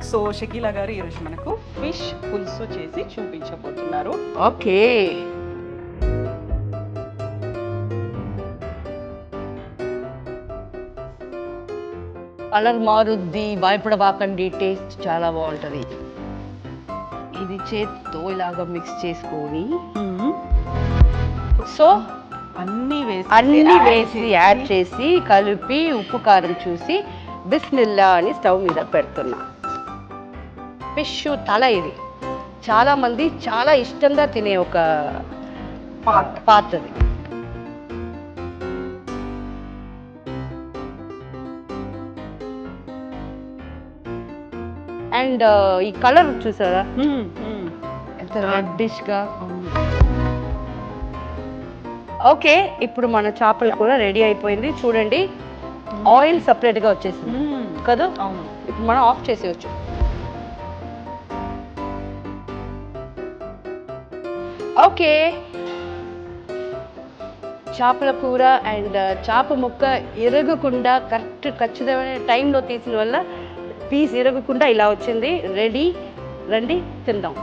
So Shakeela గారు ఈరోజు మనకు ఫిష్ పులుసు చేసి చూపించబోతున్నారు. ఓకే, కలర్ మారుద్ది, భయపడబాకండి, టేస్ట్ చాలా బాగుంటుంది. ఇది చేత్తో ఇలాగ మిక్స్ చేసుకొని సో అన్నీ వేసి యాడ్ చేసి కలిపి ఉప్పు కారం చూసి బిస్మిల్లా అని స్టవ్ మీద పెడుతున్నా. ఫిష్ తల ఇది చాలా మంది చాలా ఇష్టంగా తినే ఒక పాత్రది. అండ్ ఈ కలర్ చూసారా ఎంత రెడ్డిష్ గా. ఓకే, ఇప్పుడు మన చేపల కూర రెడీ అయిపోయింది. చూడండి, ఆయిల్ సపరేట్ గా వచ్చేసింది కదా. ఇప్పుడు మనం ఆఫ్ చేసేయచ్చు. ఓకే, చేపల కూర అండ్ చేప ముక్క ఇరగకుండా ఖచ్చితమైన టైంలో తీసిన వల్ల పీస్ ఇరగకుండా ఇలా వచ్చింది. రెడీ, రండి తిందాం.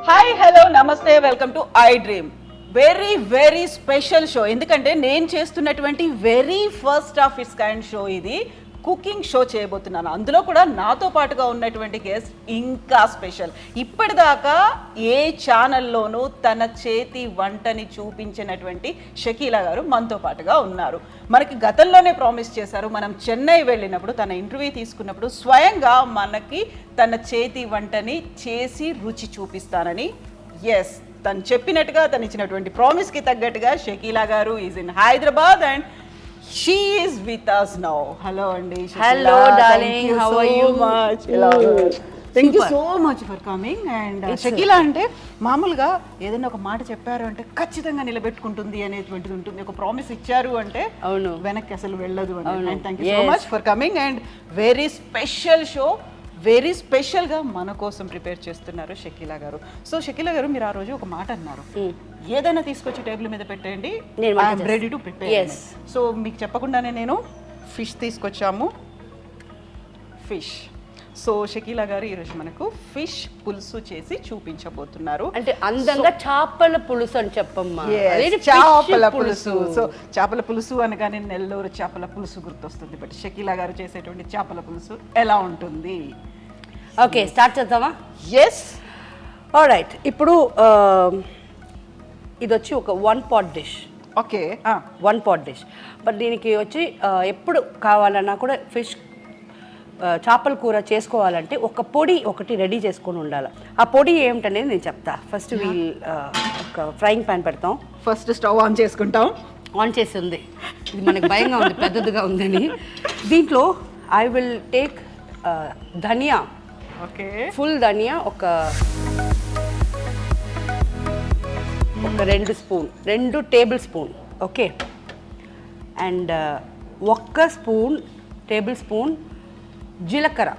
హాయ్, హలో, నమస్తే, welcome to I dream. Very very special show. ఎందుకంటే నేను చేస్తున్నటువంటి very first of it's kind show ఇది. కుకింగ్ షో చేయబోతున్నాను. అందులో కూడా నాతో పాటుగా ఉన్నటువంటి గెస్ట్ ఇంకా స్పెషల్. ఇప్పటిదాకా ఏ ఛానల్లోనూ తన చేతి వంటని చూపించినటువంటి షకీలా గారు మనతో పాటుగా ఉన్నారు. మనకి గతంలోనే ప్రామిస్ చేశారు, మనం చెన్నై వెళ్ళినప్పుడు తన ఇంటర్వ్యూ తీసుకున్నప్పుడు స్వయంగా మనకి తన చేతి వంటని చేసి రుచి చూపిస్తానని. ఎస్, తను చెప్పినట్టుగా, తను ఇచ్చినటువంటి ప్రామిస్కి తగ్గట్టుగా షకీలా గారు is in Hyderabad and she is with us now. Hello andi. Hello darling, how are you? Thank you so much for coming. And Shakeela అంటే మామూలుగా ఏదైనా ఒక మాట చెప్పారు అంటే ఖచ్చితంగా నిలబెట్టుకుంటుంది అనేటువంటిది ఉంటుంది. ఒక ప్రామిస్ ఇచ్చారు అంటే అవును, వెనక్కి అసలు వెళ్ళదు అని. And thank you so much for coming. And very special show, very స్పెషల్గా మన కోసం ప్రిపేర్ చేస్తున్నారు షకీలా గారు. సో షకీలా గారు, మీరు ఆ రోజు ఒక మాట అన్నారు, ఏదైనా తీసుకొచ్చి టేబుల్ మీద పెట్టండి, I'm ready to prepare. So మీకు చెప్పకుండానే నేను ఫిష్ తీసుకొచ్చాము. ఫిష్. సో షకీలా గారు ఈరోజు మనకు ఫిష్ పులుసు చేసి చూపించబోతున్నారు. అంటే అందంగా చేపల పులుసు అని చెప్పమ్మా. చేపల పులుసు. సో చేపల పులుసు అనగానే నెల్లూరు చేపల పులుసు గుర్తొస్తుంది. బట్ షకీలా గారు చేసేటువంటి చేపల పులుసు ఎలా ఉంటుంది? ఓకే, స్టార్ట్ చేద్దామా? Yes, alright. ఇప్పుడు ఇది వచ్చి ఒక 1 pot dish. Okay, 1 pot dish. But దీనికి వచ్చి ఎప్పుడు కావాలన్నా కూడా ఫిష్ చేపల కూర చేసుకోవాలంటే ఒక పొడి ఒకటి రెడీ చేసుకొని ఉండాలి. ఆ పొడి ఏమిటనేది నేను చెప్తా. ఫస్ట్ ఒక ఫ్రైయింగ్ ప్యాన్ పెడతాం. ఫస్ట్ స్టవ్ ఆన్ చేసుకుంటాం. ఆన్ చేసి ఉంది, ఇది మనకి భయంగా ఉంది, పెద్దదిగా ఉందని. దీంట్లో I will take dhaniya. Okay, full dhaniya ఒక 2 tablespoon. Okay, and 1 tablespoon జీలకర్ర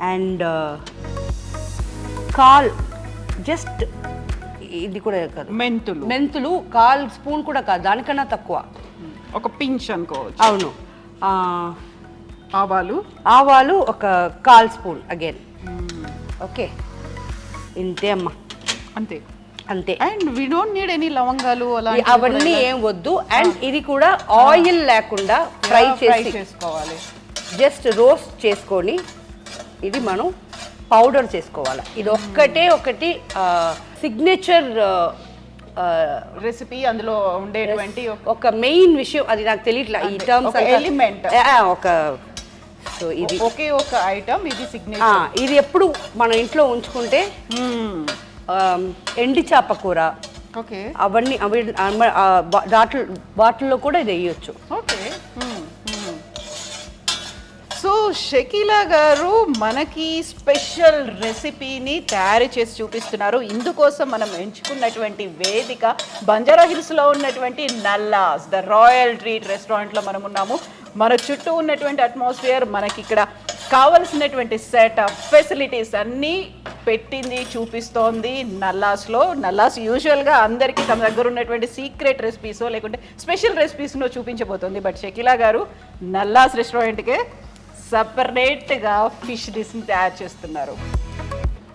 అండ్ జస్ట్ ఇది కూడా కాదు, మెంతులు 1 స్పూన్ కూడా కాదు, దానికన్నా తక్కువ, ఒక పించ్ అనుకోవచ్చు. అవును. ఆవాలు ఒక 1/4 స్పూన్ అగైన్. ఓకే, ఇంతే అమ్మా, అంతే. And we don't need any లవంగాలు అలా అవన్నీ ఏం వద్దు. అండ్ ఇది కూడా ఆయిల్ లేకుండా ఫ్రై చేసుకోవాలి. జస్ట్ రోస్ట్ చేసుకొని ఇది మనం పౌడర్ చేసుకోవాలి. ఇది ఒకటి సిగ్నేచర్ రెసిపీ. అందులో ఉండేటువంటి ఒక మెయిన్ విషయం అది నాకు తెలియట్లా ఈ టర్మ్స్, ఎలిమెంట్ సో ఇది ఒక ఐటమ్, ఇది సిగ్నేచర్. ఇది ఎప్పుడు మన ఇంట్లో ఉంచుకుంటే ఎండి చేప కూర, ఓకే, అవన్నీ బాటిల్లో కూడా ఇది వేయొచ్చు. ఓకే. సో షకీలా గారు మనకి స్పెషల్ రెసిపీని తయారు చేసి చూపిస్తున్నారు. ఇందుకోసం మనం ఎంచుకున్నటువంటి వేదిక బంజారా హిల్స్లో ఉన్నటువంటి నల్లాస్ ద రాయల్ ట్రీట్ రెస్టారెంట్లో మనం ఉన్నాము. మన చుట్టూ ఉన్నటువంటి అట్మాస్ఫియర్, మనకి ఇక్కడ కావలసినటువంటి సెటప్ ఫెసిలిటీస్ అన్నీ పెట్టింది చూపిస్తోంది నల్లాస్లో. నల్లాస్ యూజువల్గా అందరికీ తమ దగ్గర ఉన్నటువంటి సీక్రెట్ రెసిపీసో లేకుంటే స్పెషల్ రెసిపీస్నో చూపించబోతుంది. బట్ షకీలా గారు నల్లాస్ రెస్టారెంట్కే సపరేట్గా ఫిష్ డిష్ని తయారు చేస్తున్నారు.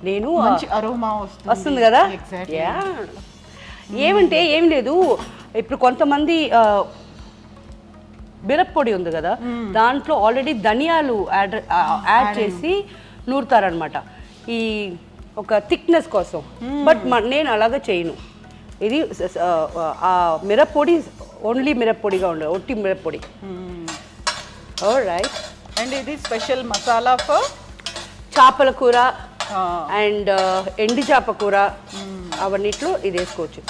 నేను మంచి అరోమా వస్తుంది కదా. ఏమంటే ఏం లేదు, ఇప్పుడు కొంతమంది మిరప్పొడి ఉంది కదా, దాంట్లో ఆల్రెడీ ధనియాలు యాడ్ చేసి నూరుతారనమాట ఈ ఒక థిక్నెస్ కోసం. బట్ నేను అలాగా చేయను. ఇది ఆ మిరప్పొడి ఓన్లీ మిరప్పొడిగా ఉండదు, ఒట్టి మిరప్పొడి. రైట్. అండ్ ఇది స్పెషల్ మసాలా ఫర్ చేపల కూర అండ్ ఎండి చేప కూర, అవన్నిట్లో ఇది వేసుకోవచ్చు.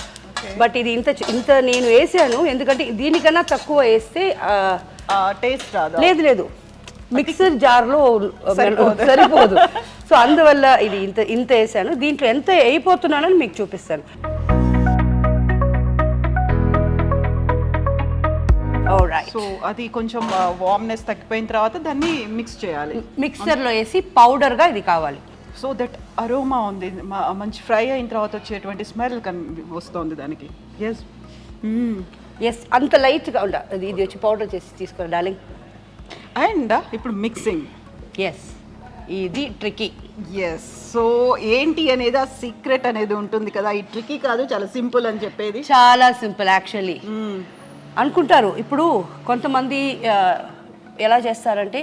బట్ ఇది ఇంత నేను వేసాను ఎందుకంటే దీనికన్నా తక్కువ వేస్తే టేస్ట్ రాదు. లేదు, మిక్సర్ జార్లో సరిపోదు. సో అందువల్ల ఇది ఇంత వేసాను. దీంట్లో ఎంత అయిపోతున్నానని మీకు చూపిస్తాను. సో అది కొంచెం వార్మ్నెస్ తగ్గిపోయిన తర్వాత దాన్ని మిక్స్ చేయాలి. మిక్సర్లో వేసి పౌడర్గా ఇది కావాలి. సో దట్ అరోమా ఉంది, మంచి ఫ్రై అయిన తర్వాత వచ్చేటువంటి స్మెల్ వస్తుంది దానికి. ఎస్ అంత లైట్గా ఉండాలి. ఇది వచ్చి పౌడర్ చేసి తీసుకోవాలి డార్లింగ్. అండ్ ఇప్పుడు మిక్సింగ్. ఎస్ ఇది ట్రికీ. ఎస్. సో ఏంటి అనేది ఆ సీక్రెట్ అనేది ఉంటుంది కదా. ఈ ట్రికీ కాదు, చాలా సింపుల్ అని చెప్పేది. చాలా సింపుల్ యాక్చువల్లీ అనుకుంటారు. ఇప్పుడు కొంతమంది ఎలా చేస్తారంటే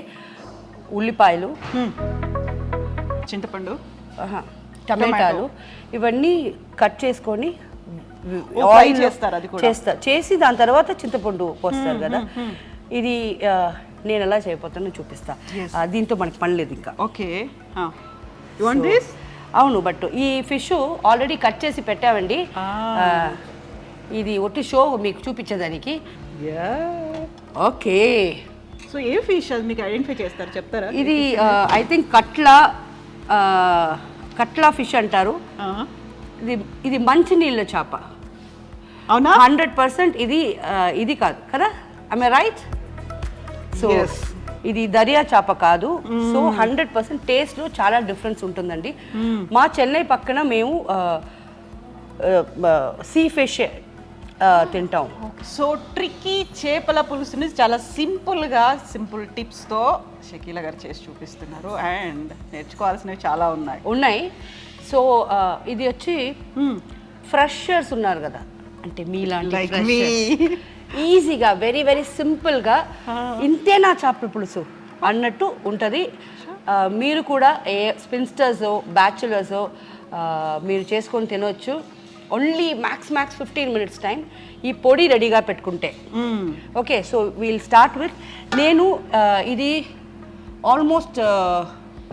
ఉల్లిపాయలు, చింతపండు, టమాటాలు ఇవన్నీ కట్ చేసుకొని ఆయిల్ చేస్తారు. అది కూడా చేసి దాని తర్వాత చింతపండు పోస్తారు కదా. ఇది నేను ఎలా చేయబోతానో చూపిస్తా. దీంతో మనకి పని లేదు ఇంకా. ఓకే. అవును, బట్ ఈ ఫిష్ ఆల్రెడీ కట్ చేసి పెట్టామండి. ఇది ఒట్టి షో మీకు చూపించేదానికి. ఓకే. సో ఏ ఫిష్ అది మీకు ఐడెంటిఫై చేస్తారు, చెప్తారా? ఇది ఐ థింక్ కట్లా ఫిష్ అంటారు. ఇది మంచి నీళ్ళ చేప. అవునా? 100% ఇది కాదు కదా, ఐ రైట్? సో ఇది దర్యా చేప కాదు. సో 100% టేస్ట్లో చాలా డిఫరెన్స్ ఉంటుందండి. మా చెన్నై పక్కన మేము సీ ఫిష్ తింటాం. సో ట్రిక్కీ చేపల పులుసుని చాలా సింపుల్ టిప్స్తో షకీలా గారు చేసి చూపిస్తున్నారు. అండ్ నేర్చుకోవాల్సినవి చాలా ఉన్నాయి. సో ఇది వచ్చి ఫ్రెషర్స్ ఉన్నారు కదా, అంటే మీలాంటి ఈజీగా వెరీ వెరీ సింపుల్గా ఇంతేనా చేపల పులుసు అన్నట్టు ఉంటుంది. మీరు కూడా స్పిన్స్టర్సో బ్యాచులర్సో మీరు చేసుకొని తినవచ్చు. ఓన్లీ మ్యాక్స్ 15 minutes టైం ఈ పొడి రెడీగా పెట్టుకుంటే. Okay. So we'll start with, నేను ఇది ఆల్మోస్ట్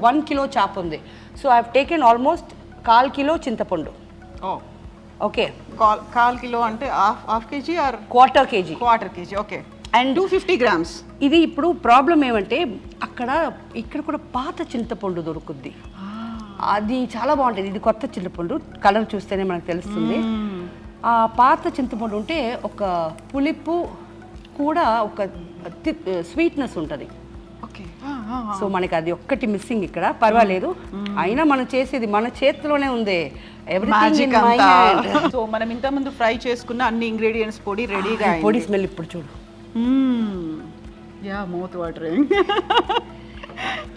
1 kilo చేప ఉంది. So I have taken almost 1/4 kilo చింతపండు. ఓకే. 1/4 kilo అంటే half KG or quarter KG? Quarter KG. Okay. And 250 grams. ఇది ఇప్పుడు ప్రాబ్లం ఏమంటే ఇక్కడ కూడా పాత చింతపండు దొరుకుద్ది. అది చాలా బాగుంటుంది. ఇది కొత్త చింతపండు, కలర్ చూస్తేనే మనకు తెలుస్తుంది. ఆ పాత చింతపండు ఉంటే ఒక పులుపు కూడా ఒక స్వీట్నెస్ ఉంటుంది. ఓకే. సో మనకి అది ఒక్కటి మిస్సింగ్ ఇక్కడ. పర్వాలేదు, అయినా మనం చేసేది మన చేతిలోనే ఉంది. Everything in my hand. So మనం ఇంతకుముందు ఫ్రై చేసుకున్న అన్ని ఇంగ్రీడియంట్స్ పొడి రెడీగా. పొడి స్మెల్ ఇప్పుడు చూడు. Mouth watering.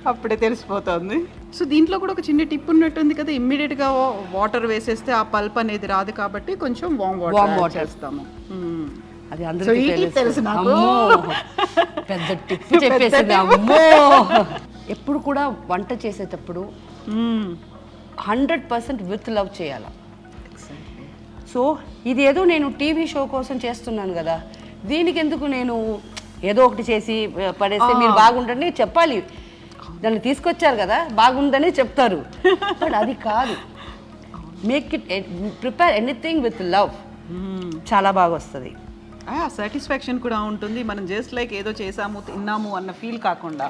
అప్పుడే తెలిసిపోతుంది. సో దీంట్లో కూడా ఒక చిన్న టిప్ ఉన్నట్టుంది కదా, ఇమ్మీడియట్గా వాటర్ వేసేస్తే ఆ పల్ప్ అనేది రాదు కాబట్టి కొంచెం వామ్ వాటర్ వేస్తాము. అది అందరికీ తెలుసు నాకు. పెద్ద టిప్ చెప్పేసింది. అమ్మో. ఎప్పుడు కూడా వంట చేసేటప్పుడు 100% విత్ లవ్ చేయాలి. సో ఇది ఏదో నేను టీవీ షో కోసం చేస్తున్నాను కదా, దీనికి ఎందుకు నేను ఏదో ఒకటి చేసి పడేస్తే మీరు బాగుంటుంది చెప్పాలి. దాన్ని తీసుకొచ్చారు కదా, బాగుందని చెప్తారు. బట్ అది కాదు. Make it, prepare anything with love. చాలా బాగా వస్తుంది. సాటిస్ఫాక్షన్ కూడా ఉంటుంది. మనం జస్ట్ లైక్ ఏదో చేసాము తిన్నాము అన్న ఫీల్ కాకుండా.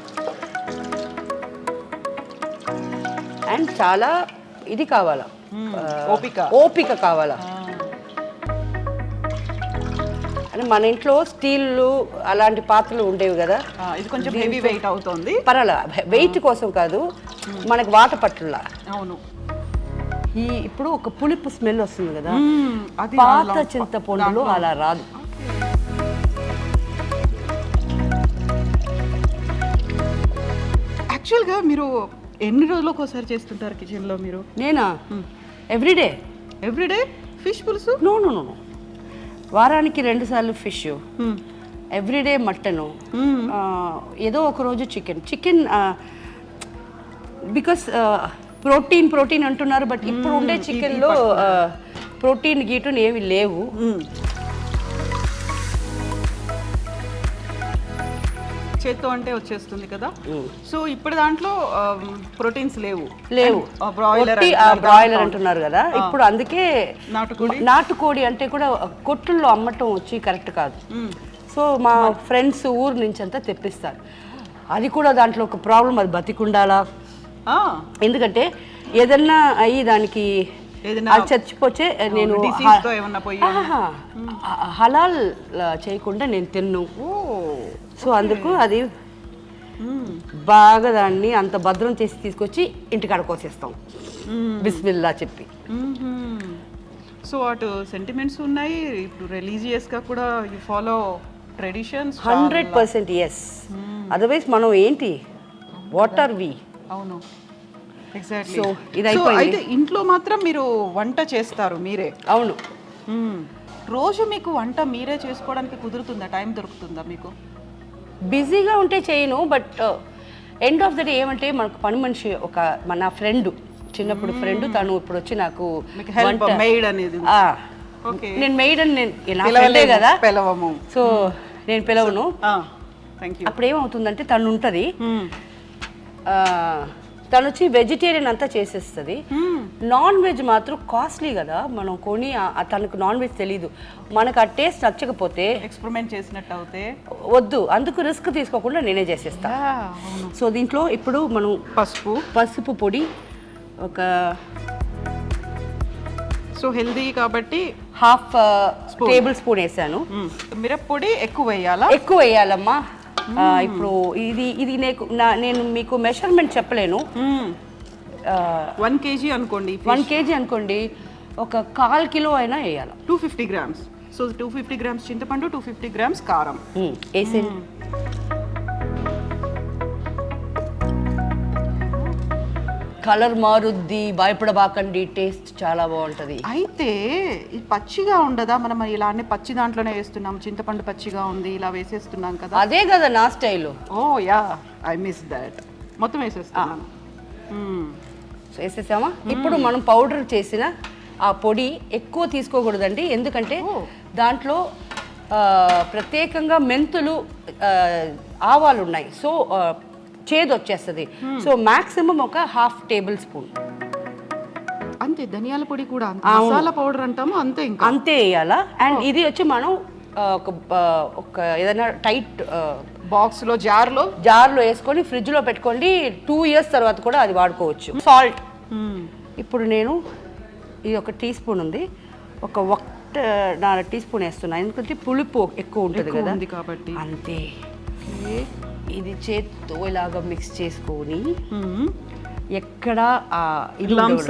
అండ్ చాలా ఇది కావాలా, ఓపిక కావాలా. అంటే మన ఇంట్లో స్టీల్ అలాంటి పాత్రలు ఉండేవి కదా, ఇది కొంచెం హెవీ వెయిట్ అవుతుంది. పర్వాలా, వెయిట్ కోసం కాదు, మనకు వాటర్ పట్టులా. అవును. ఇప్పుడు ఒక పులుపు స్మెల్ వస్తుంది కదా, అది పాత చింతపండులో అలా రాదు. యాక్చువల్గా మీరు ఎన్ని రోజులకు ఒకసారి చేస్తుంటారు కిచెన్లో మీరు? నేనా ఎవ్రీడే. ఎవ్రీడే ఫిష్ పులుసు? నో నో నో, వారానికి 2 సార్లు ఫిష్, ఎవ్రీడే మటను, ఏదో ఒక రోజు చికెన్ బికాస్ ప్రోటీన్ అంటున్నారు, బట్ ఇప్పుడు ఉండే చికెన్లో ప్రోటీన్ గీటున్ ఏవి లేవు. చేత్తో అంటే వచ్చేస్తుంది కదా, సో ఇప్పుడు దాంట్లో ప్రోటీన్స్ లేవు. బ్రాయిలర్ అంటున్నారు కదా, ఇప్పుడు అందుకే నాటుకోడి అంటే కూడా కొట్టుల్లో అమ్మటం వచ్చి కరెక్ట్ కాదు. సో మా ఫ్రెండ్స్ ఊరు నుంచి అంతా తెప్పిస్తారు. అది కూడా దాంట్లో ఒక ప్రాబ్లం, అది బతికుండాలా, ఎందుకంటే ఏదన్నా అయ్యి దానికి అది చచ్చిపోతే నేను హలాల్ చేయకుండా నేను తిన్ను. సో అందుకు అది బాగా దాన్ని అంత భద్రం చేసి తీసుకొచ్చి ఇంటికాడ కోసేస్తాం బిస్మిల్లా చెప్పి. సో అటు సెంటిమెంట్స్ ఉన్నాయి, ఇప్పుడు రిలీజియస్గా కూడా you follow traditions 100%. Yes, otherwise మనం ఏంటి, వాట్ ఆర్ వి? అవును, ఎగ్జాక్ట్లీ. సో ఇది అయిపోయింది. ఇంట్లో మాత్రం మీరు వంట చేస్తారు మీరే? అవును. రోజు మీకు వంట మీరే చేసుకోవడానికి కుదురుతుందా, టైం దొరుకుతుందా మీకు? బిజీగా ఉంటే చేయను, but end of the day ఏమంటే మనకు పని మనిషి ఒక మన ఫ్రెండ్, చిన్నప్పుడు ఫ్రెండ్, తను ఇప్పుడు వచ్చి నాకు మెయిడ్ అనేది. నేను మెయిడ్ అని నేను కదా పిలవము, సో నేను పిలవను. థాంక్యూ. అప్పుడు ఏమవుతుందంటే తను ఉంటుంది, తను వచ్చి వెజిటేరియన్ అంతా చేసేస్తుంది. నాన్ వెజ్ మాత్రం కాస్ట్లీ కదా, మనం కొని తనకు నాన్ వెజ్ తెలీదు, మనకు ఆ టేస్ట్ నచ్చకపోతే ఎక్స్పెరిమెంట్ చేసినట్టు అవుతే వద్దు, అందుకు రిస్క్ తీసుకోకుండా నేనే చేసేస్తా. సో దీంట్లో ఇప్పుడు మనం పసుపు పొడి ఒక, సో హెల్దీ కాబట్టి ½ టేబుల్ స్పూన్ వేసాను. మిరప్పొడి ఎక్కువ వేయాలా? ఎక్కువ వేయాలమ్మా. ఇప్పుడు ఇది నేను మీకు మెషర్మెంట్ చెప్పలేను. 1 kg అనుకోండి, 1 kg అనుకోండి, ఒక 1/4 కిలో అయినా వేయాలి. 250 grams. సో 250 grams చింతపండు, 250 grams కారం వేసేది. కలర్ మారుద్ది, భయపడబాకండి, టేస్ట్ చాలా బాగుంటుంది. అయితే ఇది పచ్చిగా ఉండదా? మనం ఇలానే పచ్చి దాంట్లోనే వేస్తున్నాం, చింతపండు పచ్చిగా ఉంది, ఇలా వేసేస్తున్నాం కదా. అదే కదా నా style. Oh yeah, I miss that. మొత్తం వేసేస్తున్నాను. వేసేసామా? ఇప్పుడు మనం పౌడర్ చేసిన ఆ పొడి ఎక్కువ తీసుకోకూడదండి, ఎందుకంటే దాంట్లో ప్రత్యేకంగా మెంతులు, ఆవాలు ఉన్నాయి, సో చేదు వచ్చేస్తుంది. సో మాక్సిమం ఒక ½ టేబుల్ స్పూన్ అంతే. ధనియాల పొడి కూడా మసాలా పౌడర్ అంటాము, అంతే, ఇంకా అంతే వేయాలా. అండ్ ఇది వచ్చి మనం ఒక ఏదైనా టైట్ బాక్స్లో జార్లో వేసుకొని ఫ్రిడ్జ్లో పెట్టుకోండి. 2 years తర్వాత కూడా అది వాడుకోవచ్చు. సాల్ట్ ఇప్పుడు నేను ఇది ఒక టీ స్పూన్ ఉంది, ఒక 1.5 టీ స్పూన్ వేస్తున్నా, ఎందుకంటే పులుపు ఎక్కువ ఉంటుంది కదా కాబట్టి. అంతే. ఇది చేత్తో ఇలాగా మిక్స్ చేసుకొని ఎక్కడ లమ్స్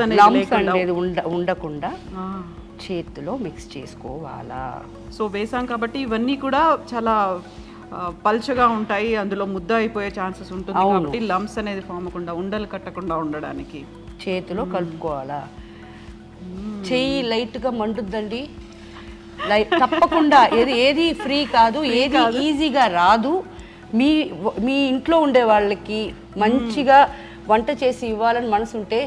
అనేది ఉండకుండా చేతిలో మిక్స్ చేసుకోవాలా. సో వేసాం కాబట్టి ఇవన్నీ కూడా చాలా పల్చగా ఉంటాయి, అందులో ముద్ద అయిపోయే ఛాన్సెస్ ఉంటుంది కాబట్టి లమ్స్ అనేది ఫామ్ అవ్వకుండా, ఉండలు కట్టకుండా ఉండడానికి చేతిలో కలుపుకోవాలా. చెయ్యి లైట్గా మండుద్దండి, తప్పకుండా. ఏది ఫ్రీ కాదు, ఏది ఈజీగా రాదు. మీ ఇంట్లో ఉండే వాళ్ళకి మంచిగా వంట చేసి ఇవ్వాలని మనసు ఉంటే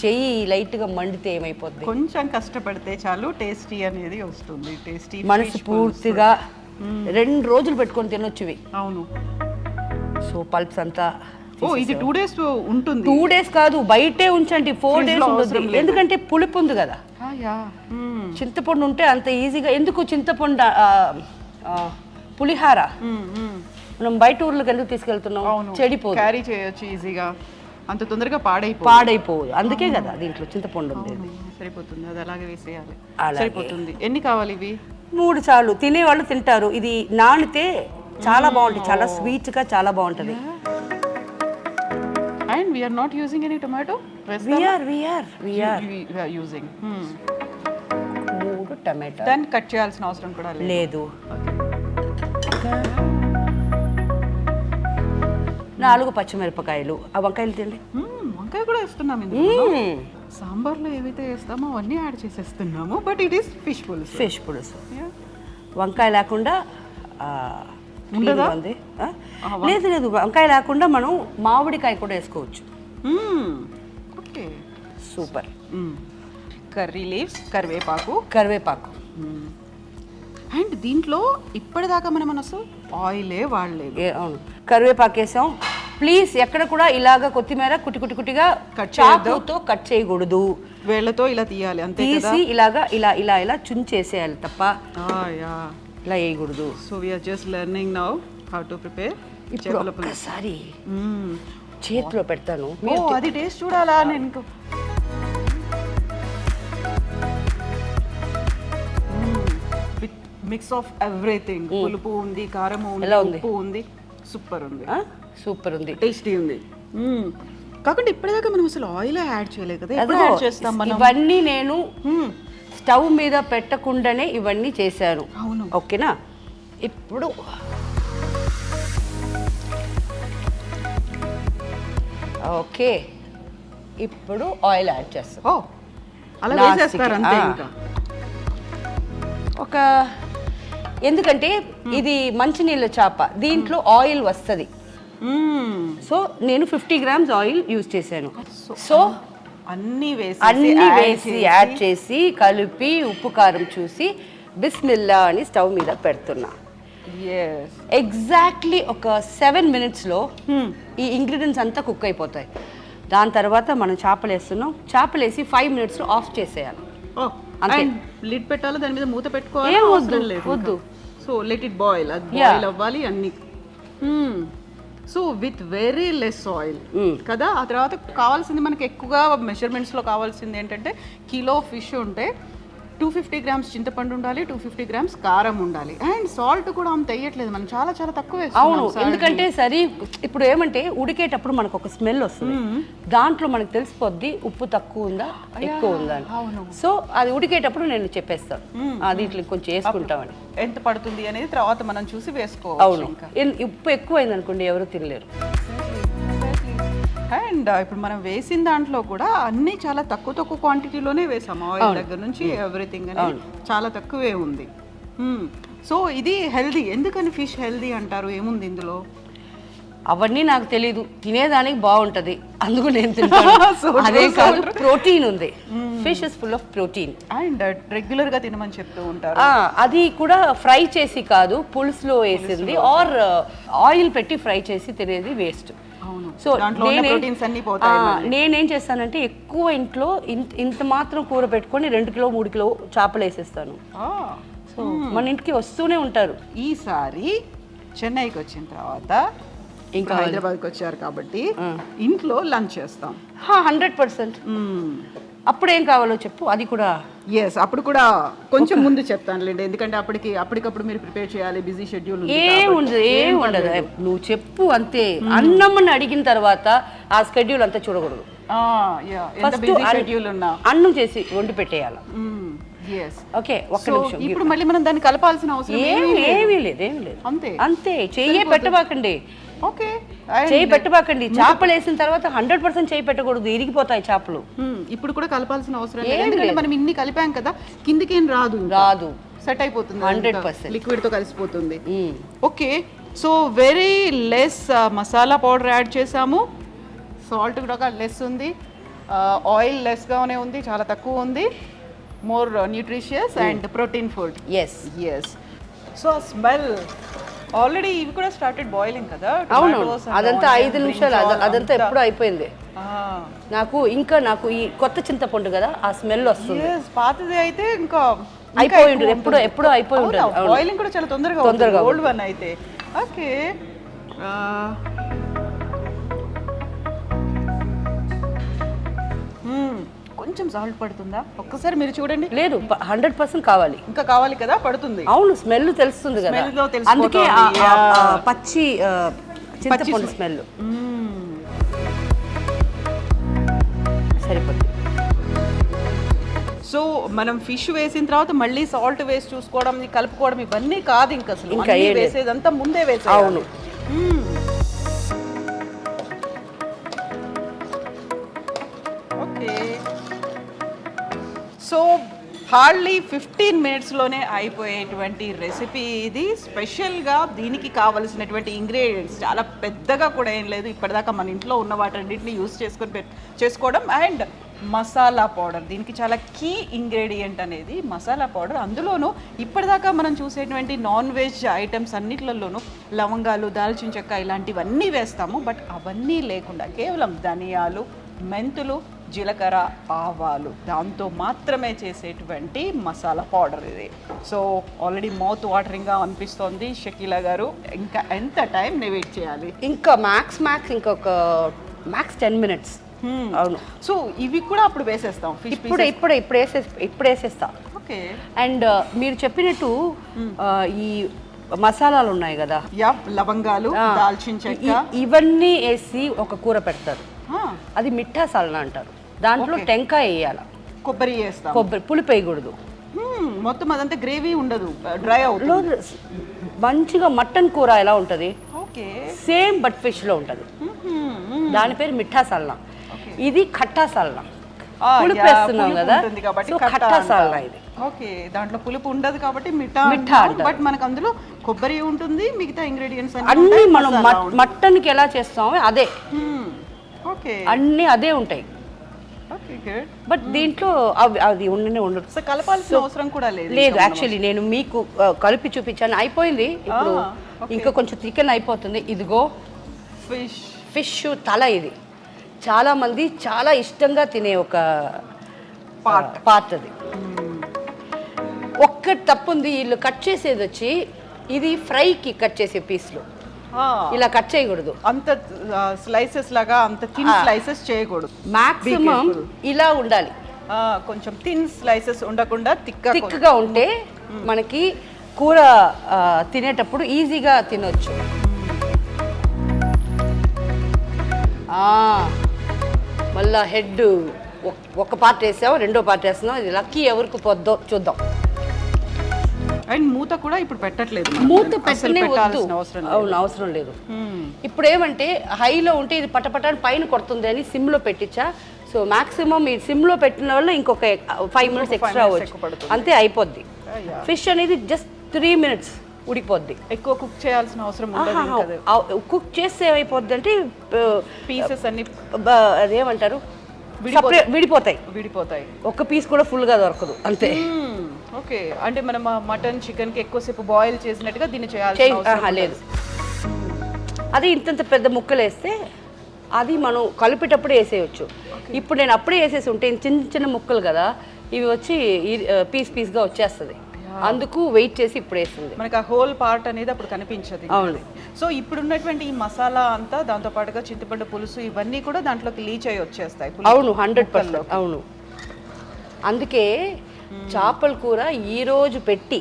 చెయ్యి లైట్గా మండితే ఏమైపోద్ది, కొంచెం కష్టపడితే చాలు టేస్టీ అనేది వస్తుంది. టేస్టీ మనసు పూర్తిగా 2 రోజులు పెట్టుకొని తినొచ్చువి. అవును. సో పల్ప్స్ అంతా ఇది 2 days ఉంటుంది. 2 days కాదు, బయటే ఉంచండి, 4 days ఉంటుంది, ఎందుకంటే పులుపు ఉంది కదా. చింతపండు ఉంటే అంత ఈజీగా ఎందుకు, చింతపండు పులిహార మనం బయట ఊర్లకు ఎందుకు తీసుకెళ్తున్నాం, చెడిపోదు, క్యారీ చేయొచ్చు ఈజీగా, అంత తొందరగా పాడైపోదు, అందుకే కదా దీంట్లో చింతపండు ఉంది. సరిపోతుంది, అది అలాగే వేసేయాలి, సరిపోతుంది. ఎన్ని కావాలి ఇవి? 3 చాలు, తినేవాళ్ళు తింటారు. ఇది నానితే చాలా బాగుంటుంది, చాలా స్వీట్గా చాలా బాగుంటుంది. And we're not using any tomato. We're using 3 టమాటా. దాన్ని కట్ చేయాల్సిన అవసరం కూడా లేదు. 4 పచ్చిమిరపకాయలు. ఆ వంకాయలు తిండి. వంకాయ కూడా వేస్తున్నాం ఇందులో. సాంబార్లో ఏవైతే వేస్తామో అవన్నీ యాడ్ చేసేస్తున్నాము. But it is fish pulusu. వంకాయ లేకుండా ఉంది. లేదు వంకాయ లేకుండా మనం మామిడికాయ కూడా వేసుకోవచ్చు. Okay, super. కర్రీ లీవ్స్, కరివేపాకు. అండ్ దీంట్లో ఇప్పటిదాకా మనం అసలు ఆయిలే వాడలేదు. అవును, కరివేపాకు వేసాం. ప్లీజ్ ఎక్కడ కూడా ఇలాగా కొత్తిమీర కుట్టిగా చాకుతో కట్ చేయకూడదు. వేళ్ళతో ఇలా తీయాలి అంతే కదా. తీసి ఇలా చుంచేసేయాలి తప్ప ఇలా వేయకూడదు. So we're just learning now how to prepare. ఇప్పుడు ఒక్కసారి చేతిలో పెడతాను. అది టేస్ట్ చూడాలా నేను. With mix of everything. పులుపు ఉంది, కారం ఉంది, ఉప్పు ఉంది. సూపర్ ఉంది, టేస్టీ ఉంది. కాకుండా ఇప్పటిదాకా మనం అసలు ఆయిల్ యాడ్ చేయలేదు కదా. ఎప్పుడు యాడ్ చేస్తాం మనం? ఇవన్నీ నేను స్టవ్ మీద పెట్టకుండానే ఇవన్నీ చేశాను. అవును, ఓకేనా. ఇప్పుడు ఓకే, ఇప్పుడు ఆయిల్ యాడ్ చేస్తాం. అలా వేసేస్తారు అంతే. ఇంకా ఒక ఎందుకంటే ఇది మంచినీళ్ళ చేప, దీంట్లో ఆయిల్ వస్తుంది. సో నేను 50 grams ఆయిల్ యూజ్ చేశాను. సో అన్నీ వేసి యాడ్ చేసి కలిపి ఉప్పు కారం చూసి బిస్మిల్లా అని స్టవ్ మీద పెడుతున్నా. ఎగ్జాక్ట్లీ ఒక 7 minutesలో ఈ ఇంగ్రీడియంట్స్ అంతా కుక్ అయిపోతాయి. దాని తర్వాత మనం చేపలు వేస్తున్నాం. చేపలు వేసి 5 minutesలో ఆఫ్ చేసేయాలి. లిడ్ పెట్టాలి, దాని మీద మూత పెట్టుకోవాలి. వద్దు. So let it boil. అది బాయిల్ అవ్వాలి అన్ని. So with very less oil కదా. ఆ తర్వాత కావాల్సింది మనకి ఎక్కువగా మెజర్మెంట్స్లో కావాల్సింది ఏంటంటే కిలో ఫిష్ ఉంటే 250 grams చింతపండు ఉండాలి, 250 grams కారం ఉండాలి. అండ్ సాల్ట్ కూడా అంత వేయట్లేదు మనం, చాలా తక్కువ వేస్తాం. అవును, ఎందుకంటే ఇప్పుడు ఏమంటే ఉడికేటప్పుడు మనకు ఒక స్మెల్ వస్తుంది. దాంట్లో మనకు తెలిసిపోద్ది ఉప్పు తక్కువ ఉందా ఎక్కువ ఉందా అని. సో అది ఉడికేటప్పుడు నేను చెప్పేస్తాను దీంట్లో కొంచెం వేసుకుంటామని. ఎంత పడుతుంది అనేది తర్వాత మనం చూసి వేసుకోవాలి. అవును, ఉప్పు ఎక్కువైంది అనుకోండి ఎవరు తినలేరు. అండ్ ఇప్పుడు మనం వేసిన దాంట్లో కూడా అన్ని చాలా తక్కువ క్వాంటిటీలోనే వేసాము. ఆయిల్ దగ్గర నుంచి ఎవ్రీథింగ్ అనేది చాలా తక్కువే ఉంది. సో ఇది హెల్దీ. ఎందుకని ఫిష్ హెల్దీ అంటారు? ఏముంది ఇందులో? అవన్నీ నాకు తెలీదు, తినేదానికి బాగుంటది అందుకు నేను తింటాను. అదే కాదు, ప్రోటీన్ ఉంది. Fish is full of protein. And regular గా తినమని చెప్తూ ఉంటారు. అది కూడా ఫ్రై చేసి కాదు, పులుసులో వేసింది ఆర్ ఆయిల్ పెట్టి ఫ్రై చేసి తినేది వేస్ట్. సో నేనేం చేస్తానంటే ఎక్కువ ఇంట్లో ఇంత మాత్రం కూర పెట్టుకొని 2 కిలో 3 కిలో చేపలు వేసేస్తాను. సో మన ఇంటికి వస్తూనే ఉంటారు. ఈసారి చెన్నైకి వచ్చిన తర్వాత ఇంకా హైదరాబాద్కి వచ్చారు కాబట్టి ఇంట్లో లంచ్ చేస్తాం 100%. అప్పుడు ఏం కావాలో చెప్పు, అది కూడా. అప్పుడు కూడా కొంచెం ముందు చెప్తానులేండి, ఎందుకంటే అప్పటికప్పుడు మీరు ప్రిపేర్ చేయాలి, బిజీ షెడ్యూల్. ఏం ఉండదు, నువ్వు చెప్పు అంతే. అన్నం అడిగిన తర్వాత ఆ షెడ్యూల్ అంతా చూడకూడదు. అన్నం చేసి వండి పెట్టేయాలి. ఓకే, ఒక్క నిమిషం. ఇప్పుడు మళ్ళీ మనం దాన్ని కలపాల్సిన అవసరం ఏమీ లేదు. అంతే చెయ్యే పెట్టబాకండి. ఓకే, చేయి పెట్టబాకండి. చేపలు వేసిన తర్వాత 100% చేయి పెట్టకూడదు, ఇరిగిపోతాయి చేపలు. ఇప్పుడు కూడా కలపాల్సిన అవసరం లేదు, ఎందుకంటే మనం ఇన్ని కలిపాం కదా, కిందికి ఏం రాదు, సెట్ అయిపోతుంది. 100% లిక్విడ్ తో కలిసిపోతుంది. Okay, so very less masala powder add చేసాము. సాల్ట్ కూడా లెస్ ఉంది, ఆయిల్ లెస్ గానే ఉంది, చాలా తక్కువ ఉంది. More nutritious and protein food. Yes. So smell already ఇవి కూడా స్టార్టెడ్ బాయిలింగ్ కదా. అవును, అదంతా 5 నిమిషాలు, అదంతా ఎప్పుడు అయిపోయింది. నాకు ఈ కొత్త చింతపండు కదా, ఆ స్మెల్ వస్తుంది. పాతది అయితే ఇంకా అయిపోయి ఉంటుంది, ఎప్పుడు అయిపోయి ఉంటుంది. బాయిలింగ్ కూడా చాలా తొందరగా ఓల్డ్ వన్ అయితే. ఓకే, కొంచెం సాల్ట్ పడుతుందా ఒక్కసారి మీరు చూడండి. లేదు, 100% కావాలి. ఇంకా కావాలి కదా, పడుతుంది. అవును, స్మెల్ తెలుస్తుంది కదా, అందుకే పచ్చి చింతపండు స్మెల్. సరిపోతుంది. సో మనం ఫిష్ వేసిన తర్వాత మళ్ళీ సాల్ట్ వేసి చూసుకోవడం కలుపుకోవడం ఇవన్నీ కాదు ఇంకా అసలు ఇంకా అన్నీ ఏం లేదు. వేసేదంతా ముందే వేసేయాలి. అవును. ఓకే సో హార్డ్లీ 15 మినిట్స్లోనే అయిపోయేటువంటి రెసిపీ ఇది. స్పెషల్గా దీనికి కావలసినటువంటి ఇంగ్రీడియంట్స్ చాలా పెద్దగా కూడా ఏం లేదు, ఇప్పటిదాకా మన ఇంట్లో ఉన్న వాటన్నిటిని యూస్ చేసుకోవడం. అండ్ మసాలా పౌడర్ దీనికి చాలా కీ ఇంగ్రీడియంట్ అనేది మసాలా పౌడర్. అందులోనూ ఇప్పటిదాకా మనం చూసేటువంటి నాన్ వెజ్ ఐటమ్స్ అన్నిట్లలోనూ లవంగాలు, దాల్చిన చెక్క ఇలాంటివన్నీ వేస్తాము. బట్ అవన్నీ లేకుండా కేవలం ధనియాలు, మెంతులు, జీలకర్ర, ఆవాలు దాంతో మాత్రమే చేసేటువంటి మసాలా పౌడర్ ఇది. సో ఆల్రెడీ మౌత్ వాటరింగ్గా అనిపిస్తోంది షకీలా గారు. ఇంకా ఎంత టైం వెయిట్ చేయాలి? ఇంకా మ్యాక్స్ ఇంకొక 10 మినిట్స్. అవును. సో ఇవి కూడా అప్పుడు వేసేస్తాం ఫిష్ ఇప్పుడు వేసేస్తా. ఓకే. అండ్ మీరు చెప్పినట్టు ఈ మసాలాలు ఉన్నాయి కదా, లవంగాలు, దాల్చిన చెక్క ఇవన్నీ వేసి ఒక కూర పెడతారు, అది మిఠా సాలనా అంటారు. దాంట్లో టెంకాయ వేయాలి, కొబ్బరి వేస్తాం, కొబ్బరి పులుపు వేయకూడదు. మొత్తం అదంతా గ్రేవీ ఉండదు, డ్రై అవుతుంది. మంచిగా మటన్ కూర ఎలా ఉంటుంది ఓకే సేమ్ బట్ ఫిష్ లో ఉంటుంది. దాని పేరు మిఠా సాలనా. ఇది ఖట్టా సాలనా, పులుపు వేస్తున్నాం కదా సో ఖట్టా సాలనా ఇది. ఓకే, దాంట్లో పులుపు ఉండదు కాబట్టి మిఠా. బట్ మనకు అందులో కొబ్బరి ఉంటుంది, మిగతా ఇంగ్రీడియంట్స్ అన్ని మనం మటన్ కి ఎలా చేస్తామో అదే. ఓకే, అన్ని అదే ఉంటాయి. బట్ దీంట్లో అది ఉండదు. సో కలపాల్సిన అవసరం కూడా లేదు. యాక్చువల్లీ నేను మీకు కలిపి చూపించాను, అయిపోయింది. ఇప్పుడు ఇంకా కొంచెం చికెన్ అయిపోతుంది. ఇదిగో ఫిష్ తల. ఇది చాలా మంది చాలా ఇష్టంగా తినే ఒక పార్ట్ అది. ఒక్క తప్పు ఉంది, వీళ్ళు కట్ చేసేది వచ్చి ఇది ఫ్రైకి కట్ చేసే పీస్లు ఇలా కట్ చేయకూడదు. అంత స్లైసెస్ లాగా అంత థిన్ స్లైసెస్ చేయకూడదు. మాక్సిమం ఇలా ఉండాలి, కొంచెం థిన్ స్లైసెస్ ఉండకుండా థిక్గా ఉంటే మనకి కూర తినేటప్పుడు ఈజీగా తినొచ్చు. మళ్ళా హెడ్ ఒక పార్ట్ వేసాము, రెండో పార్ట్ వేస్తున్నాం. ఇది లక్కీ ఎవరికి పొద్దో చూద్దాం. అండ్ మూత కూడా ఇప్పుడు పెట్టట్లేదు, మూత పెట్టనే వద్దు. అవును, అవసరం లేదు. ఇప్పుడు ఏమంటే హైలో ఉంటే ఇది పటపటాన్ని పైన కొడుతుంది అని సిమ్లో పెట్టించా. సో మాక్సిమం ఈ సిమ్లో పెట్టిన వల్ల ఇంకొక 5 మినిట్స్ ఎక్స్ట్రా అవ్వచ్చు, అంతే అయిపోద్ది. ఫిష్ అనేది జస్ట్ 3 మినిట్స్ ఉడికిపోద్ది. ఎక్కువ కుక్ చేయాల్సిన అవసరం ఉండదు. కుక్ చేస్తే ఏమైపోద్ది అంటే పీసెస్ అన్ని అదేమంటారు విడిపోతాయి. ఒక్క పీస్ కూడా ఫుల్గా దొరకదు, అంతే. ఓకే, అంటే మనం మటన్ చికెన్కి ఎక్కువసేపు బాయిల్ చేసినట్టుగా దీన్ని చేయాల్సిన లేదు. అది ఇంతంత పెద్ద ముక్కలు వేస్తే అది మనం కలిపేటప్పుడు వేసేయచ్చు. ఇప్పుడు నేను అప్పుడే వేసేసి ఉంటే చిన్న చిన్న ముక్కలు కదా, ఇవి వచ్చి పీస్గా వచ్చేస్తుంది. అందుకు వెయిట్ చేసి ఇప్పుడు వేస్తుంది. మనకి ఆ హోల్ పార్ట్ అనేది అప్పుడు కనిపించదు. అవును. సో ఇప్పుడు ఉన్నటువంటి ఈ మసాలా అంతా దాంతో పాటుగా చింతపండు పులుసు ఇవన్నీ కూడా దాంట్లోకి లీచ్ అయ్యి వచ్చేస్తాయి. అవును, 100%. అవును, అందుకే చేపల కూర ఈరోజు పెట్టి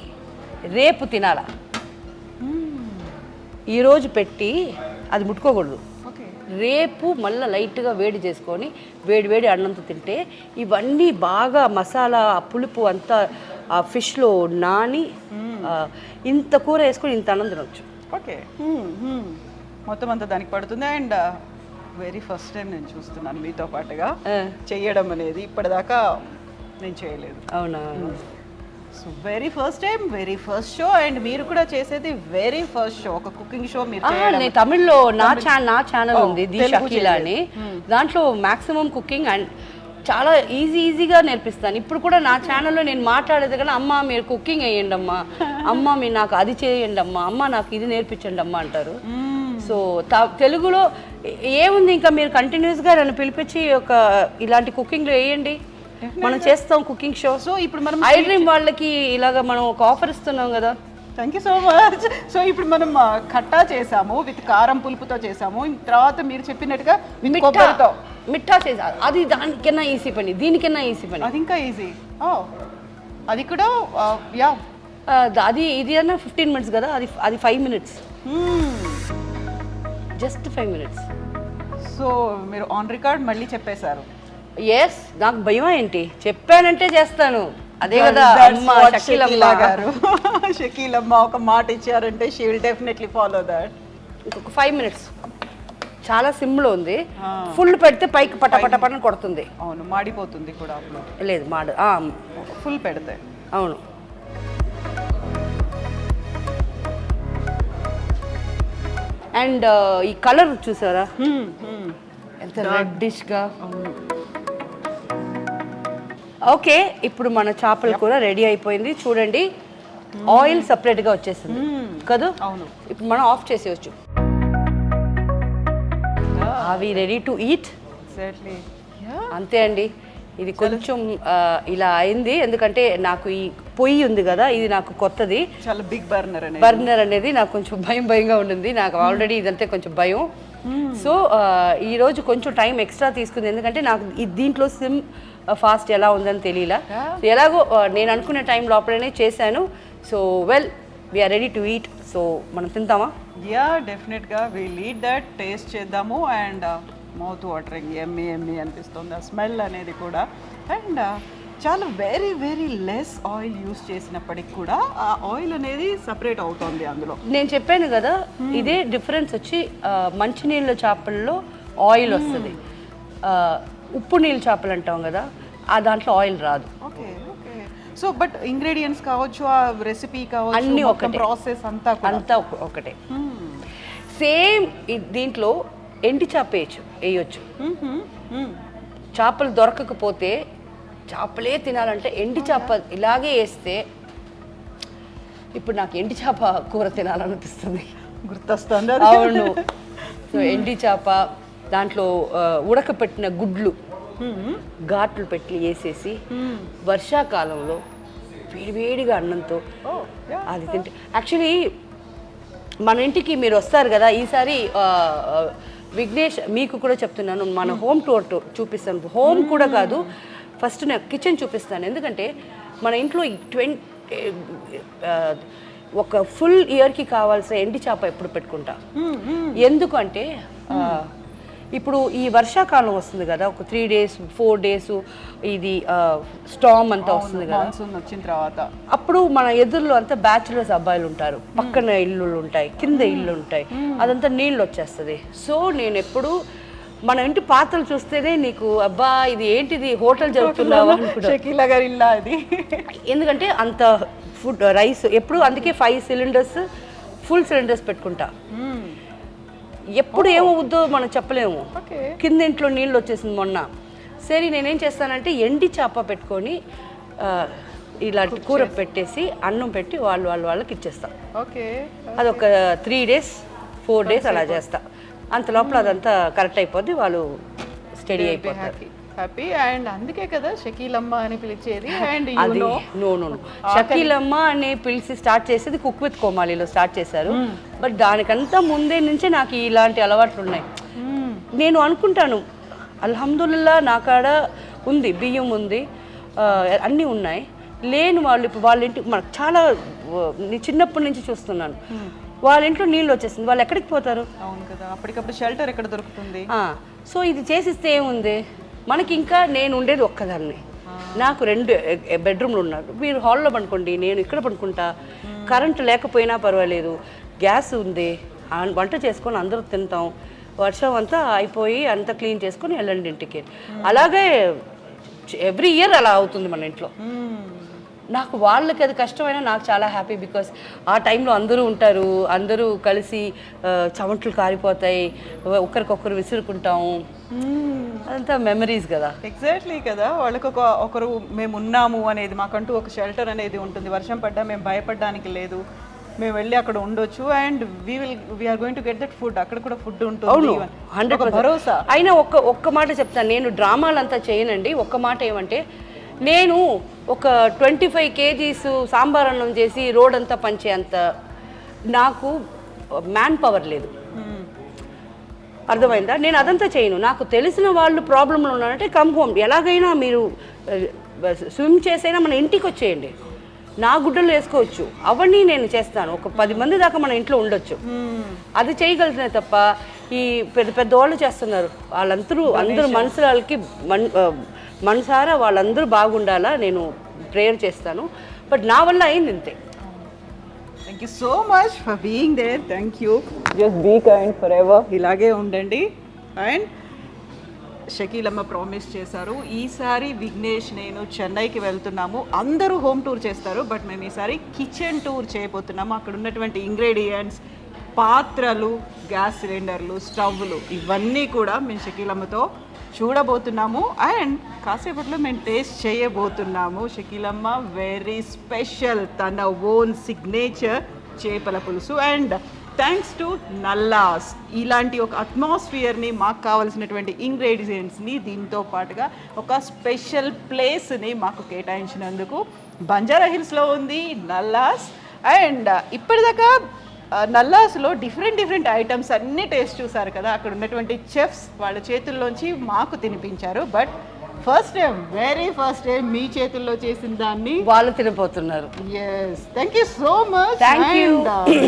రేపు తినాల. ఈరోజు పెట్టి అది ముట్టుకోకూడదు. రేపు మళ్ళీ లైట్గా వేడి చేసుకొని వేడి అన్నంతో తింటే ఇవన్నీ బాగా మసాలా పులుపు అంతా ఆ ఫిష్లో నాని ఇంత కూర వేసుకొని ఇంత అన్నం తినవచ్చు. ఓకే, మొత్తం అంతా దానికి పడుతుంది. అండ్ వెరీ ఫస్ట్ టైం నేను చూస్తున్నాను మీతో పాటుగా చేయడం అనేది. ఇప్పటిదాకా నేను చేయలేదు. అవునా? So very first time, very first show. And మీరు కూడా చేసేది వెరీ ఫస్ట్ షో, ఒక కుకింగ్ షో మీరు చేయడం. తమిళ్లో నా ఛానల్ ఉంది ది షకీలా అని. దాంట్లో మాక్సిమం కుకింగ్ అండ్ చాలా ఈజీగా నేర్పిస్తాను. ఇప్పుడు కూడా నా ఛానల్లో నేను మాట్లాడేది కానీ అమ్మ మీరు కుకింగ్ వేయండి అమ్మా, అమ్మ మీరు నాకు అది చేయండి అమ్మా, అమ్మ నాకు ఇది నేర్పించండి అమ్మ అంటారు. సో తెలుగులో ఏముంది, ఇంకా మీరు కంటిన్యూస్గా నన్ను పిలిపించి ఒక ఇలాంటి కుకింగ్లో వేయండి, మనం చేస్తాం కుకింగ్ షో. సో ఇప్పుడు మనం ఐ డ్రీమ్ వాళ్ళకి ఇలాగ మనం ఒక ఆఫర్ ఇస్తున్నాం కదా. Thank you so much. So ఇప్పుడు మనం ఖట్టా చేసాము, విత్ కారం పులుపుతో చేసాము. తర్వాత మీరు చెప్పినట్టుగా కొబ్బరితో మిఠా చేసా. అది దానికన్నా ఈజీ పని, దీనికన్నా ఈజీ పని. అది ఇంకా ఈజీ. అది కూడా అది ఇది అన్నా 15 మినిట్స్ కదా, అది 5 మినిట్స్, జస్ట్ 5 మినిట్స్. సో మీరు ఆన్ రికార్డ్ మళ్ళీ చెప్పేశారు. ఎస్, నాకు భయం ఏంటి, చెప్పానంటే చేస్తాను. అదే కదా అమ్మ షకీలమ్మ గారు. షకీలమ్మ ఒక మాట ఇచ్చారంటే she will definitely follow that. ఇంకొక 5 minutes, చాలా సిమ్లో ఉంది. ఫుల్ పెడితే పైకి పటపటపటని కొడుతుంది. అవును, మాడిపోతుంది కూడా అప్పుడు. లేదు మాడు, ఫుల్ పెడితే. అవును. అండ్ ఈ కలర్ చూసారా ఎంత రెడ్డిష్గా. ఓకే, ఇప్పుడు మన చేపల కూర రెడీ అయిపోయింది. చూడండి, ఆయిల్ సపరేట్గా వచ్చేసింది కదా. అవును, ఇప్పుడు మనం ఆఫ్ చేసేయచ్చు. అవి రెడీ టు ఈట్. ఎగ్జాక్ట్లీ. అంతే అండి. ఇది కొంచెం ఇలా అయింది ఎందుకంటే నాకు ఈ పొయ్యి ఉంది కదా, ఇది నాకు కొత్తది. చాలా బిగ్ బర్నర్ అనేది నాకు కొంచెం భయంగా ఉండింది. నాకు ఆల్రెడీ ఇదంటే కొంచెం భయం. సో ఈరోజు కొంచెం టైం ఎక్స్ట్రా తీసుకుంది ఎందుకంటే నాకు దీంట్లో సిమ్ ఫాస్ట్ ఎలా ఉందని తెలియలా. ఎలాగో నేను అనుకునే టైం లోపలనే చేశాను. So well, we are ready to eat. So మనం తింటామా? యా, డెఫినెట్గా విల్ ఈట్ దట్. టేస్ట్ చేద్దాము. అండ్ మౌత్ వాటరింగ్, ఎమ్మి అనిపిస్తుంది ఆ స్మెల్ అనేది కూడా. అండ్ చాలా very very less oil use చేసినప్పటికి కూడా ఆ ఆయిల్ అనేది సపరేట్ అవుతుంది అందులో. నేను చెప్పాను కదా, ఇదే డిఫరెన్స్ వచ్చి మంచినీళ్ళ చేపల్లో ఆయిల్ వస్తుంది, ఉప్పు నీళ్ళ చేపలు అంటాం కదా, ఆ దాంట్లో ఆయిల్ రాదు. Okay okay. So but ingredients కావచ్చు, ఆ రెసిపీ కావచ్చు, అన్నీ ఒకటే, ప్రాసెస్ అంతా ఒకటే. సేమ్ దీంట్లో ఎండి చేప వేయచ్చు. చేపలు దొరకకపోతే, చేపలే తినాలంటే ఎండి చేప ఇలాగే వేస్తే, ఇప్పుడు నాకు ఎండి చేప కూర తినాలనిపిస్తుంది, గుర్తొస్తుంది. అవును. సో ఎండి చేప, దాంట్లో ఉడకపెట్టిన గుడ్లు ఘాట్లు పెట్టి వేసేసి వర్షాకాలంలో వేడివేడిగా అన్నంతో అది తింటే. యాక్చువల్లీ మన ఇంటికి మీరు వస్తారు కదా ఈసారి, విఘ్నేష్ మీకు కూడా చెప్తున్నాను, మన హోమ్ టూర్ చూపిస్తాను. హోమ్ కూడా కాదు, ఫస్ట్ నేను కిచెన్ చూపిస్తాను. ఎందుకంటే మన ఇంట్లో ఒక ఫుల్ ఇయర్కి కావాల్సిన ఎండి చేప ఎప్పుడు పెట్టుకుంటా. ఎందుకంటే ఇప్పుడు ఈ వర్షాకాలం వస్తుంది కదా, ఒక 3 days 4 days ఇది స్టామ్ అంతా వస్తుంది కదా, వచ్చిన తర్వాత అప్పుడు మన ఎదురులో అంతా బ్యాచులర్స్ అబ్బాయిలు ఉంటారు, పక్కన ఇల్లు ఉంటాయి, కింద ఇల్లు ఉంటాయి, అదంతా నీళ్ళు వచ్చేస్తుంది. సో నేను ఎప్పుడు మన ఇంటి పాత్రలు చూస్తేనే నీకు అబ్బా ఇది ఏంటిది హోటల్ జరుగుతున్నావా అనుకుంటా. ఎందుకంటే అంత ఫుడ్ రైస్ ఎప్పుడు, అందుకే 5 cylinders ఫుల్ సిలిండర్స్ పెట్టుకుంటా. ఎప్పుడు ఏమవుద్దో మనం చెప్పలేము. కింద ఇంట్లో నీళ్ళు వచ్చేసింది మొన్న. సరే నేనేం చేస్తానంటే ఎండి చేప పెట్టుకొని ఇలాంటి కూర పెట్టేసి అన్నం పెట్టి వాళ్ళకి ఇచ్చేస్తా. అదొక 3 days 4 days అలా చేస్తా. అంత లోపల అదంతా కరెక్ట్ అయిపోద్ది, వాళ్ళు స్టడీ అయిపోతారు. హ్యాపీ. అండ్ అందుకే కదా షకీలమ్మ అని పిలిచేది. అండ్ అది నో షకీలమ్మ అని పిలిచి స్టార్ట్ చేసేది కుక్ విత్ కోమాలిలో స్టార్ట్ చేశారు. బట్ దానికంతా ముందే నుంచే నాకు ఇలాంటి అలవాట్లు ఉన్నాయి. నేను అనుకుంటాను అల్హమ్దుల్లా నా కాడ ఉంది, బియ్యం ఉంది, అన్నీ ఉన్నాయి. లేని వాళ్ళు ఇప్పుడు వాళ్ళ ఇంటికి మనకు చాలా చిన్నప్పటి నుంచి చూస్తున్నాను, వాళ్ళ ఇంట్లో నీళ్ళు వచ్చేసింది, వాళ్ళు ఎక్కడికి పోతారు? అవును కదా, అప్పటికప్పుడు షెల్టర్ ఎక్కడ దొరుకుతుంది? సో ఇది చేసిస్తే ఏముంది మనకి. ఇంకా నేను ఉండేది ఒక్కదాన్ని, నాకు 2 bedroomలు ఉన్నారు. మీరు హాల్లో పడుకోండి, నేను ఇక్కడ పడుకుంటా. కరెంటు లేకపోయినా పర్వాలేదు, గ్యాస్ ఉంది, వంట చేసుకొని అందరూ తింటాం. వర్షం అంతా అయిపోయి అంతా క్లీన్ చేసుకొని వెళ్ళండి ఇంటికి. అలాగే ఎవ్రీ ఇయర్ అలా అవుతుంది మన ఇంట్లో. నాకు వాళ్ళకి అది కష్టమైనా నాకు చాలా హ్యాపీ. బికాస్ ఆ టైంలో అందరూ ఉంటారు, అందరూ కలిసి చమట్లు కారిపోతాయి, ఒకరికొకరు విసురుకుంటాము, అదంతా మెమరీస్ కదా. ఎగ్జాక్ట్లీ కదా, వాళ్ళకి ఒకరు మేము ఉన్నాము అనేది, మాకంటూ ఒక షెల్టర్ అనేది ఉంటుంది. వర్షం పడ్డా మేము భయపడడానికి లేదు, మేము వెళ్ళి అక్కడ ఉండొచ్చు. And we're going to get that food, అక్కడ కూడా ఫుడ్ ఉంటుంది. 100% భరోసా. అయినా ఒక్క మాట చెప్తాను, నేను డ్రామాలంతా చేయనండి. ఒక్క మాట ఏమంటే, నేను ఒక 25 kgs సాంబార్ అన్నం చేసి రోడ్ అంతా పంచే అంత నాకు మ్యాన్ పవర్ లేదు. అర్థమైందా? నేను అదంతా చేయను. నాకు తెలిసిన వాళ్ళు ప్రాబ్లంలో ఉన్నారంటే కమ్ హోమ్, ఎలాగైనా మీరు స్విమ్ చేసైనా మన ఇంటికి వచ్చేయండి, నా గుడ్డలు వేసుకోవచ్చు, అవన్నీ నేను చేస్తాను. ఒక 10 మంది దాకా మన ఇంట్లో ఉండొచ్చు, అది చేయగలుగుతానే తప్ప ఈ పెద్ద పెద్దవాళ్ళు చేస్తున్నారు, అందరూ మనసులకి మనసారా వాళ్ళందరూ బాగుండాలా నేను ప్రేయర్ చేస్తాను. బట్ నా వల్ల అయింది ఇంతే. Thank you so much for being there. Thank you. Just be kind forever. ఇలాగే ఉండండి. అండ్ షకీలమ్మ ప్రామిస్ చేశారు, ఈసారి విఘ్నేష్ నేను చెన్నైకి వెళ్తున్నాము, అందరూ హోమ్ టూర్ చేస్తారు, బట్ మేము ఈసారి కిచెన్ టూర్ చేయబోతున్నాము. అక్కడ ఉన్నటువంటి ఇంగ్రీడియంట్స్, పాత్రలు, గ్యాస్ సిలిండర్లు, స్టవ్లు ఇవన్నీ కూడా మేము షకీలమ్మతో చూడబోతున్నాము. అండ్ కాసేపట్లో మేము టేస్ట్ చేయబోతున్నాము. షకీలమ్మ వెరీ స్పెషల్, తన ఓన్ సిగ్నేచర్ చేపల పులుసు. అండ్ థ్యాంక్స్ టు నల్లాస్ ఇలాంటి ఒక అట్మాస్ఫియర్ని, మాకు కావాల్సినటువంటి ఇంగ్రీడియంట్స్ని, దీంతో పాటుగా ఒక స్పెషల్ ప్లేస్ని మాకు కేటాయించినందుకు. బంజారా హిల్స్లో ఉంది నల్లాస్. అండ్ ఇప్పటిదాకా నల్లాస్లో డిఫరెంట్ ఐటమ్స్ అన్నీ టేస్ట్ చూసారు కదా, అక్కడ ఉన్నటువంటి చెఫ్స్ వాళ్ళ చేతుల్లోంచి మాకు తినిపించారు. బట్ వెరీ ఫస్ట్ టైం మీ చేతుల్లో చేసిన దాన్ని వాళ్ళు తినిపోతున్నారు. Yes, thank you so much. Thank you.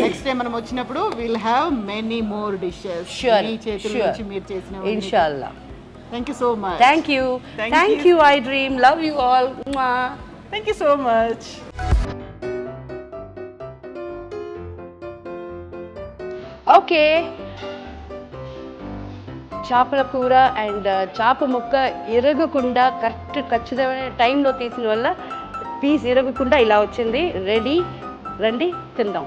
Next time మనం వచ్చినప్పుడు will have many more dishes మీ చేతుల నుంచి మీరు చేసిన. ఇన్షాల్లా. Thank you so much. Thank you I dream. Love you all. Thank you so much. Okay, చేపల కూర అండ్ చేప ముక్క ఇరగకుండా ఖచ్చితమైన టైంలో తీసిన వల్ల పీస్ ఇరగకుండా ఇలా వచ్చింది. రెడీ, రండి తిందాం.